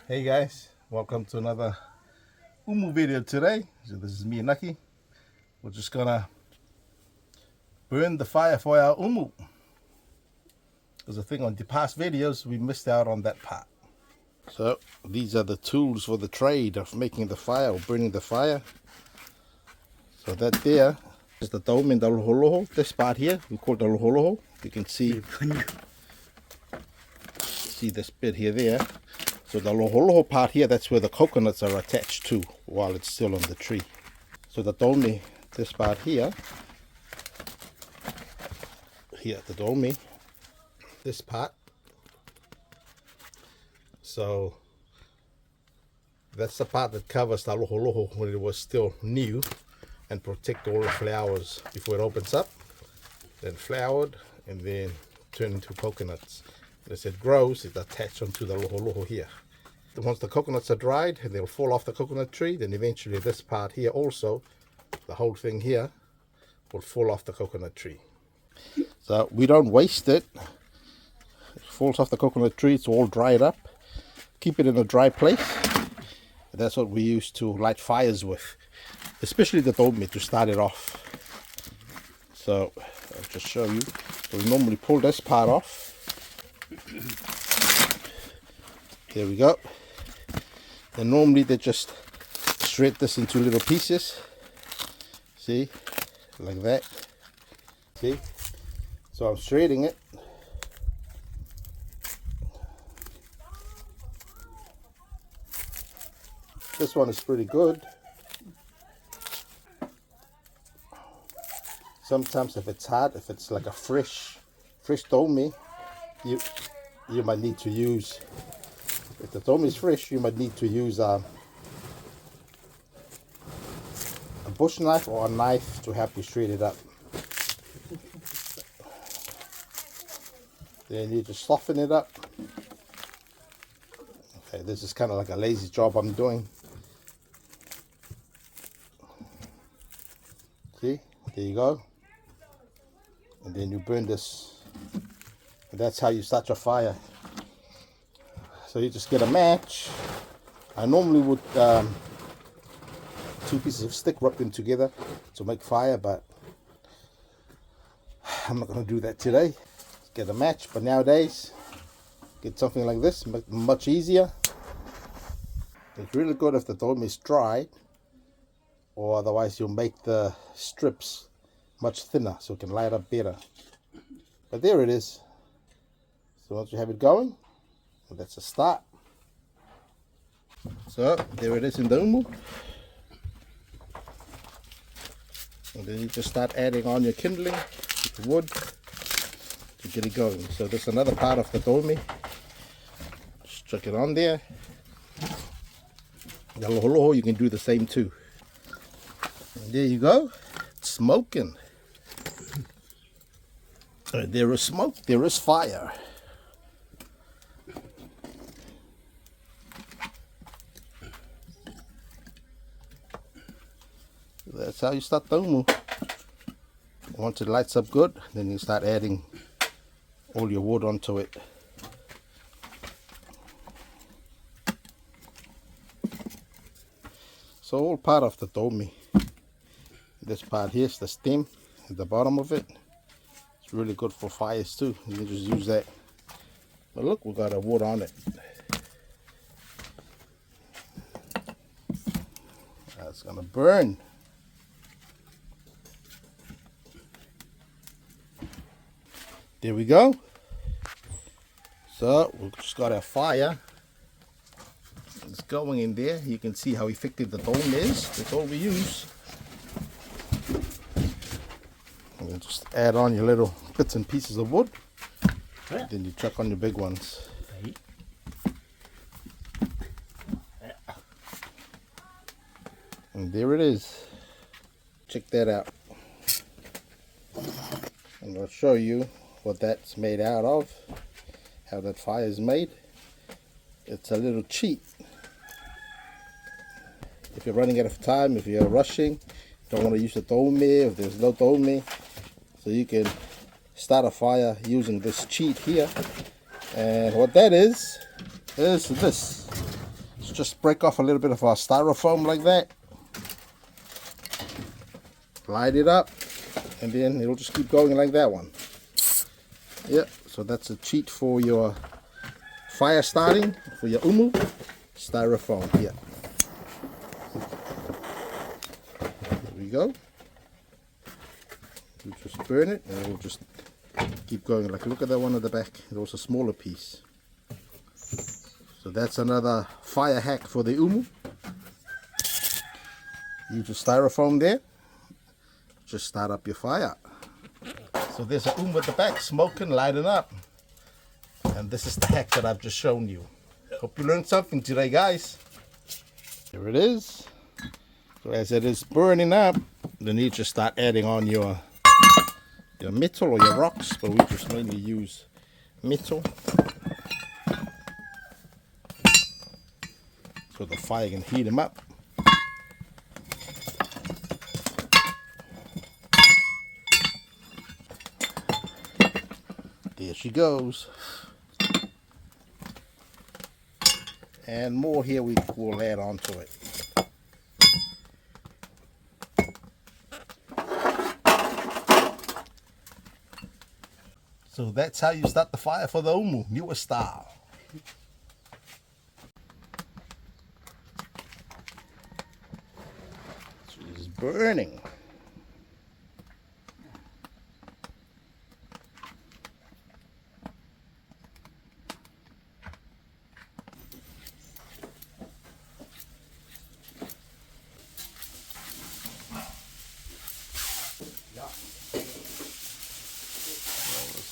Hey guys, welcome to another umu video today. So this is me and Nucky. We're just gonna burn the fire for our umu. There's a thing on the past videos we missed out on that part. So these are the tools for the trade of making the fire or burning the fire. So that there is the dome in the loholoho. This part here we call the loholoho. You can see this bit here there. So the loholoho part here, that's where the coconuts are attached to while it's still on the tree. So the dome, this part here, the dome, this part. So that's the part that covers the loholoho when it was still new and protect all the flowers before it opens up. Then flowered and then turn into coconuts. As it grows, it's attached onto the loholoho here. Once the coconuts are dried, they'll fall off the coconut tree. Then eventually this part here also, the whole thing here, will fall off the coconut tree. So we don't waste it. It falls off the coconut tree, it's all dried up. Keep it in a dry place. That's what we use to light fires with, especially the dome to start it off. So I'll just show you. So we normally pull this part off. There we go. And normally they just shred this into little pieces. See, like that. See, so I'm shredding it. This one is pretty good. Sometimes if it's hard, if it's like a fresh dome, you might need to use, if the dome is fresh, you might need to use a bush knife or a knife to help you shred it up. Then you just soften it up. Okay, this is kind of like a lazy job I'm doing. See, there you go. And then you burn this. And that's how you start your fire. So you just get a match. I normally would two pieces of stick, rub them together to make fire, but I'm not going to do that today. Get a match, but nowadays get something like this, much easier. It's really good if the dome is dried, or otherwise you'll make the strips much thinner so it can light up better. But there it is. So once you have it going, well, that's a start. So there it is in the umu. And then you just start adding on your kindling with the wood to get it going. So there's another part of the dome. Just chuck it on there. The loholoho, you can do the same too. And there you go. It's smoking. And there is smoke, there is fire. That's how you start the umu. Once it lights up good, then you start adding all your wood onto it. So all part of the dome. This part here is the stem at the bottom of it. It's really good for fires too. You can just use that. But look, we got a wood on it. That's gonna burn. There we go. So we've just got our fire. It's going in there. You can see how effective the dome is. That's all we use. And then just add on your little bits and pieces of wood. Then you chuck on your big ones. And there it is. Check that out. And I'll show you what that's made out of, how that fire is made. It's a little cheat. If you're running out of time, if you're rushing, don't want to use the dome, if there's no dome, so you can start a fire using this cheat here. And what that is this. So just break off a little bit of our styrofoam like that. Light it up, and then it'll just keep going like that one. Yep, so that's a cheat for your fire starting, for your umu. Styrofoam here. There we go. You just burn it, and it'll just keep going. Like, look at that one at the back. It was a smaller piece. So that's another fire hack for the umu. Use your styrofoam there. Just start up your fire. So there's a umu at the back, smoking, lighting up. And this is the hack that I've just shown you. Hope you learned something today, guys. Here it is. So as it is burning up, then you just start adding on your metal or your rocks, but we just mainly use metal. So the fire can heat them up. There she goes. And more here we will add on to it. So that's how you start the fire for the umu, Niue style. She's burning.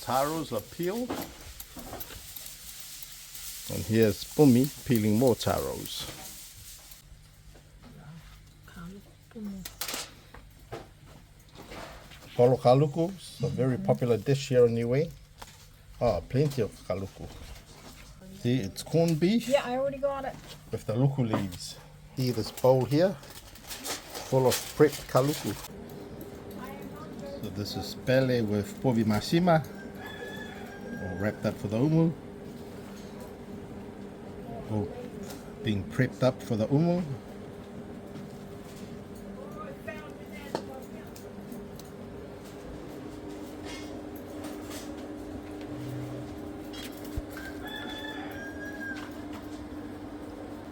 Taros are peeled, and here's Bumi peeling more taros. Polo kaluku is a very popular dish here in Niue. Oh, plenty of kaluku. See, it's corned beef. Yeah, I already got it. With the luku leaves. See this bowl here, full of prepped kaluku. So this is pele with povi masima, all wrapped up for the umu. All being prepped up for the umu.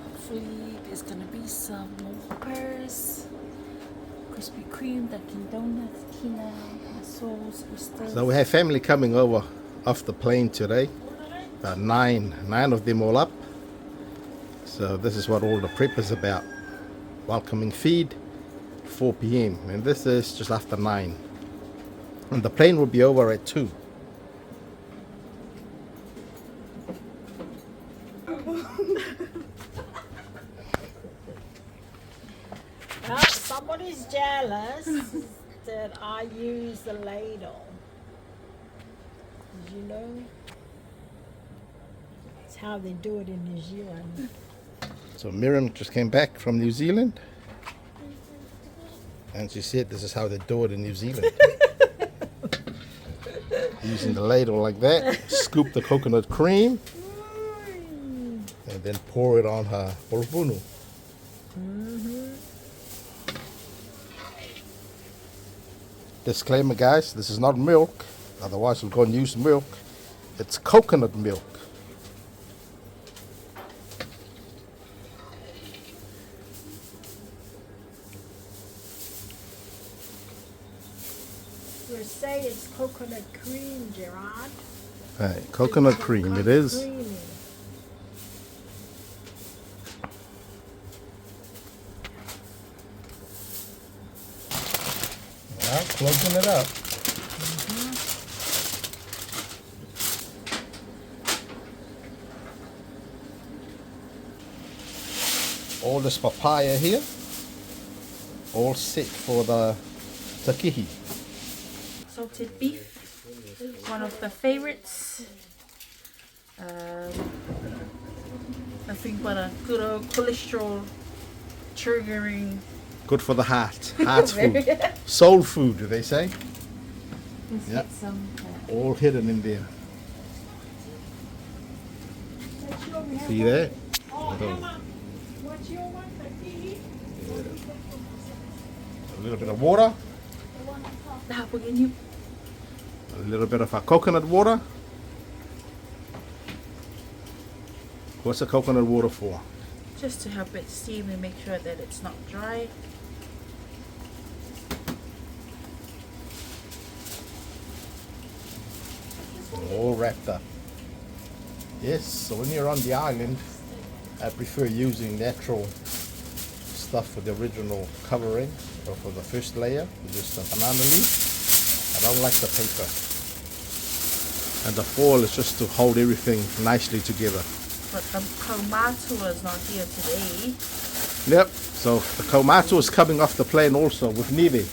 Hopefully there's gonna be some pears, Krispy Kreme, Dunkin' Donuts, quinoa, sauce, oysters. So we have family coming over off the plane today. About nine of them all up. So this is what all the prep is about. Welcoming feed, 4 p.m. and this is just after 9. And the plane will be over at 2. Well, somebody's jealous that I use the ladle. Did you know? It's how they do it in New Zealand. So Miriam just came back from New Zealand, and she said this is how they do it in New Zealand. Using the ladle like that, scoop the coconut cream, and then pour it on her polopunu. Disclaimer, guys, this is not milk, otherwise we'll go and use milk. It's coconut milk. You say it's coconut cream, Gerard. Right, coconut cream, it is. Creamy. Now, closing it up. All this papaya here, all set for the takihi. Salted beef, one of the favorites. Nothing but a good old cholesterol triggering. Good for the heart, heart food, soul food, do they say? Let's Yep. get some. All hidden in there. See that? Little A little bit of water, Now we're going a little bit of our coconut water. What's the coconut water for? just to help it steam and make sure that it's not dry. All wrapped up. Yes, so when you're on the island, I prefer using natural stuff for the original covering or for the first layer, just a banana leaf. I don't like the paper. And the foil is just to hold everything nicely together. But the kaumātua is not here today. Yep, so the kaumātua is coming off the plane also with Niue.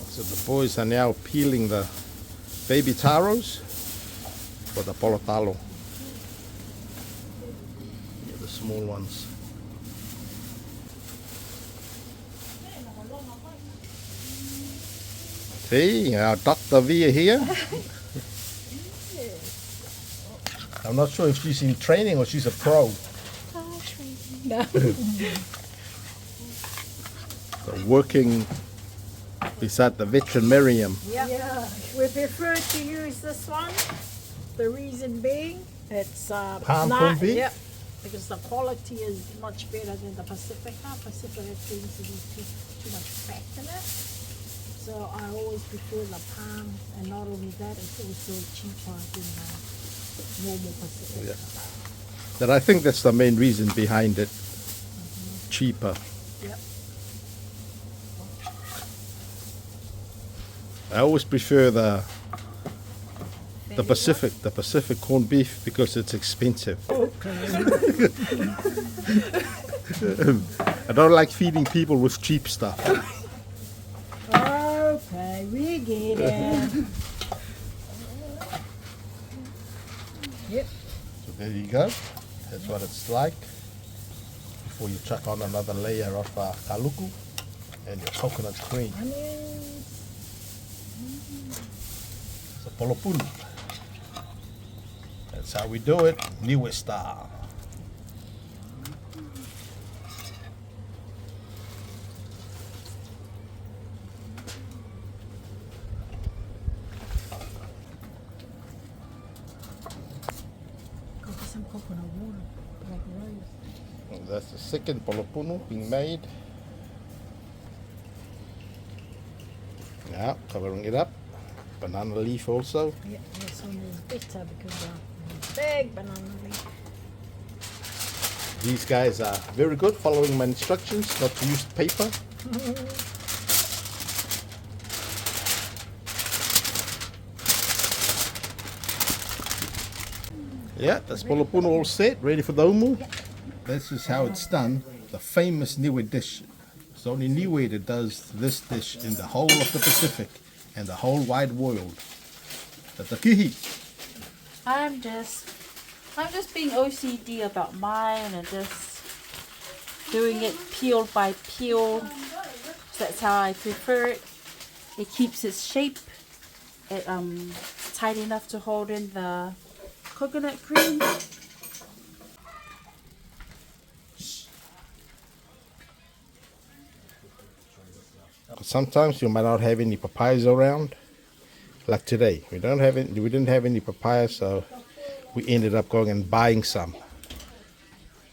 So the boys are now peeling the baby taros for the polotalo. Yeah, the small ones. See, our Dr. Via here. I'm not sure if she's in training or she's a pro. So working beside the veterinarian. Yeah, we prefer to use this one. The reason being, it's Palm not, corned beef? yeah, because the quality is much better than the Pacifica. Pacifica tends to be too much fat in it. So I always prefer the palm, and not only that, it's also cheaper than the normal Pacifica. Yeah. But I think that's the main reason behind it. Cheaper. Yep. I always prefer the Pacific corned beef because it's expensive. I don't like feeding people with cheap stuff. Okay, we get it. Yep. So there you go. That's what it's like before you chuck on another layer of kaluku and your coconut cream. Onions. So polopunu. That's how we do it, Niue style. Go get some coconut water, like rice. And that's the second polopunu being made. Now covering it up. Banana leaf also. Yeah, this one is better because of the big banana leaf. These guys are very good following my instructions not to use paper. Yeah, that's polopunu all set, ready for the umu. This is how it's done, the famous Niue dish. It's only Niue that does this dish in the whole of the Pacific and the whole wide world. The takihi. I'm just being OCD about mine and just doing it peel by peel. That's how I prefer it. It keeps its shape. It's tight enough to hold in the coconut cream. Sometimes you might not have any papayas around. Like today, we didn't have any papayas, so we ended up going and buying some,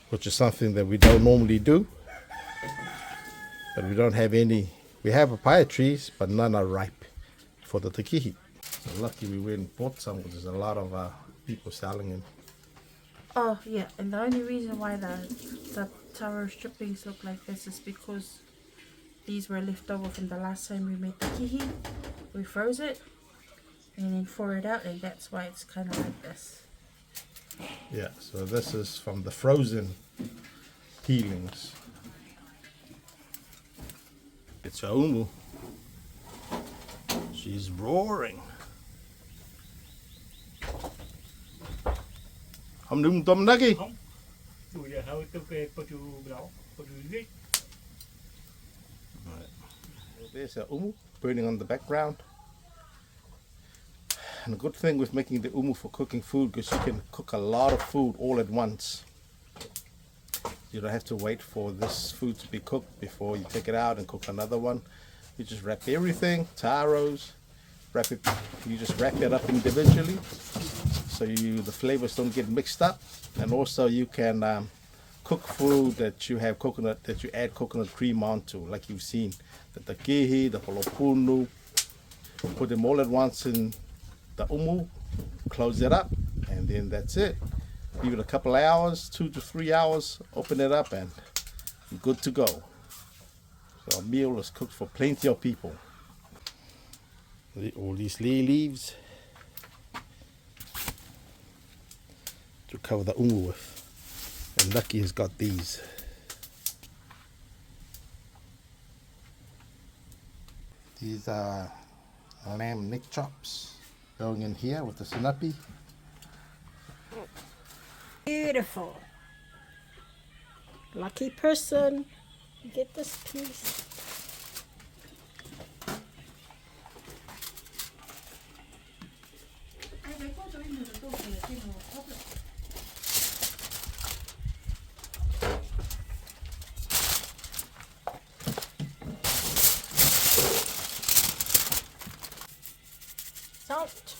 which is something that we don't normally do. But we don't have any. We have papaya trees, but none are ripe for the takihi. So lucky we went and bought some, because there's a lot of people selling them. Oh yeah, and the only reason why the taro strippings look like this is because these were left over from the last time we made the kihi. We froze it and then pour it out, and that's why it's kind of like this. Yeah, so this is from the frozen peelings. It's your umu. She's roaring. Không đúng tôm nugget. Đuổi là hơi tôi về bờ chú đó, bờ chú ghét. There's a umu burning on the background. And a good thing with making the umu for cooking food, because you can cook a lot of food all at once. You don't have to wait for this food to be cooked before you take it out and cook another one. You just wrap everything, taros, you just wrap it up individually so the flavors don't get mixed up. And also you can cook food that you have coconut, that you add coconut cream onto, like you've seen, the takihi, the polopunu. Put them all at once in the umu, close it up, and then that's it. Give it a couple hours, 2 to 3 hours, open it up, and you're good to go. So a meal is cooked for plenty of people. All these lei leaves to cover the umu with. And Lucky has got these. These are lamb neck chops going in here with the sinapi. Beautiful. Lucky person. Get this piece. Salt.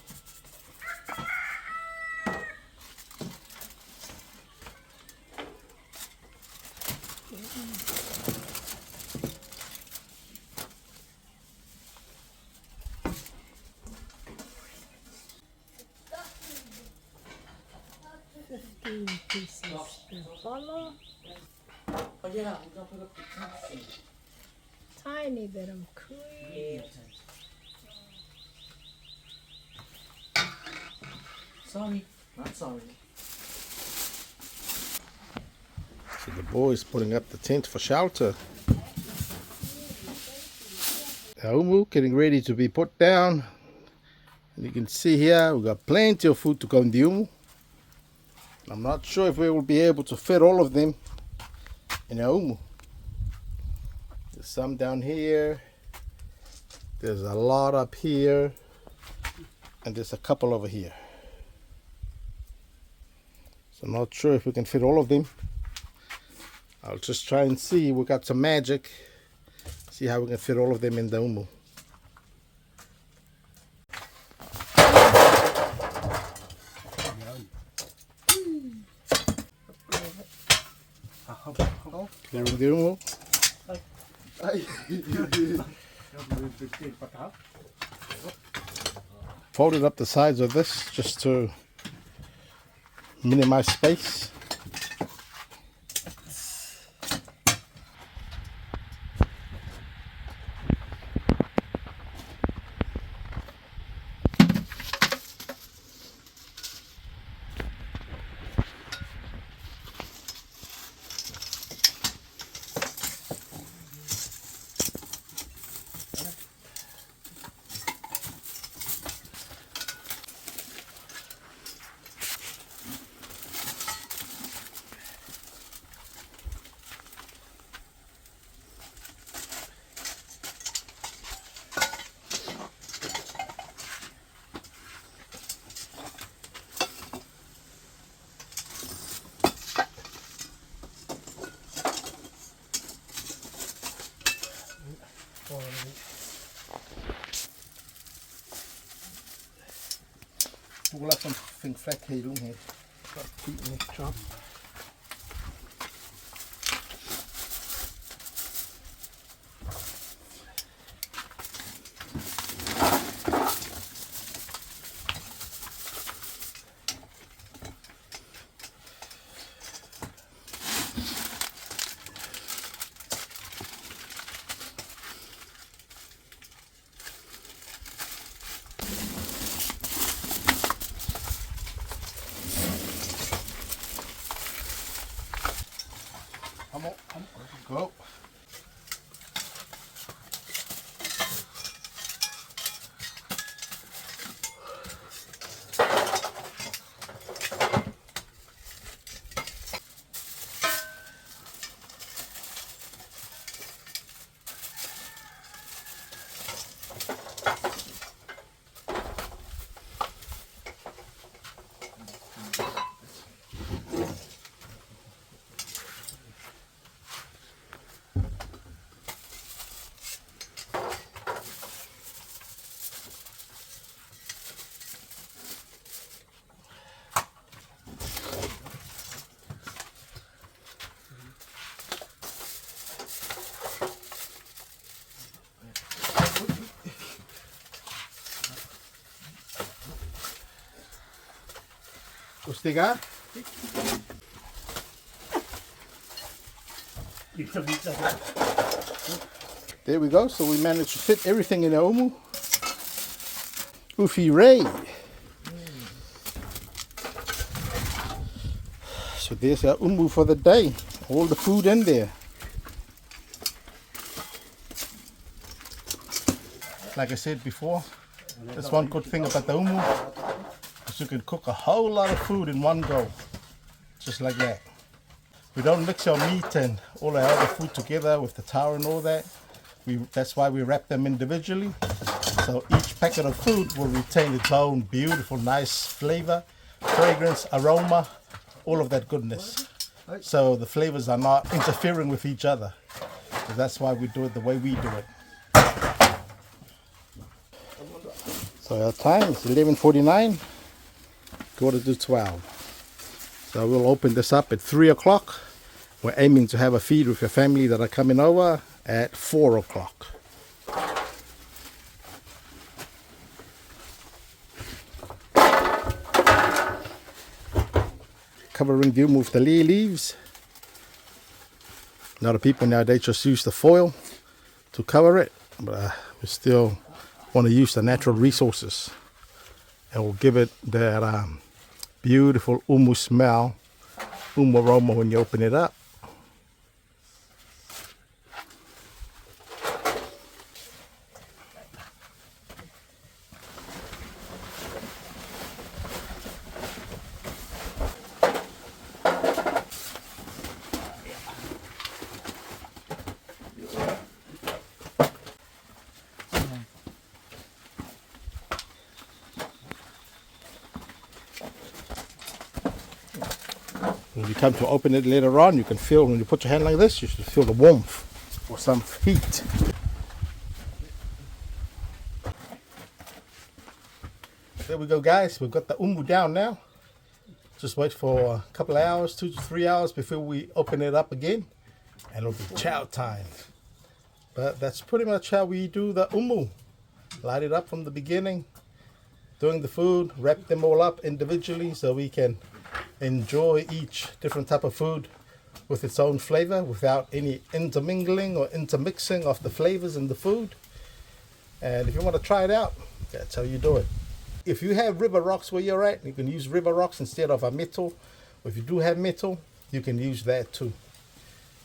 Pieces to follow. Tiny bit of cream. Sorry, not sorry. So the boys putting up the tent for shelter. The umu getting ready to be put down. And you can see here we've got plenty of food to go in the umu. I'm not sure if we will be able to fit all of them in our umu. There's some down here. There's a lot up here. And there's a couple over here. So I'm not sure if we can fit all of them. I'll just try and see. We got some magic. See how we can fit all of them in the umu. Clearing the umu. Folded up the sides of this just to minimize space. We'll have something flat here, don't we? Got feet in this chop. Come on, go. Ustiga? There we go. So we managed to fit everything in the umu. Ufi Ray. So there's our umu for the day. All the food in there. Like I said before, that's one good thing about the umu, is you can cook a whole lot of food in one go, just like that. We don't mix our meat and all our other food together with the taro and all that. That's why we wrap them individually. So each packet of food will retain its own beautiful, nice flavor, fragrance, aroma, all of that goodness. So the flavors are not interfering with each other. So that's why we do it the way we do it. So our time is 11:49, 11:45. So we'll open this up at 3 o'clock. We're aiming to have a feed with your family that are coming over at 4 o'clock. Covering the umu with the lei leaves. A lot of people nowadays just use the foil to cover it, but we still want to use the natural resources, and we'll give it that beautiful umu smell, umu aroma when you open it up. When you come to open it later on, you can feel, when you put your hand like this, you should feel the warmth or some heat. There we go, guys. We've got the umu down now. Just wait for a couple of hours, 2 to 3 hours before we open it up again, and it'll be chow time. But that's pretty much how we do the umu. Light it up from the beginning, doing the food, wrap them all up individually so we can enjoy each different type of food with its own flavor without any intermingling or intermixing of the flavors in the food. And if you want to try it out, that's how you do it. If you have river rocks where you're at, you can use river rocks instead of a metal. Or if you do have metal, you can use that too.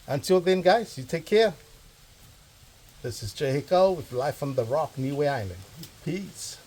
Until then, guys, you take care. This is Jehiko with Life on the Rock, Niue Island. Peace.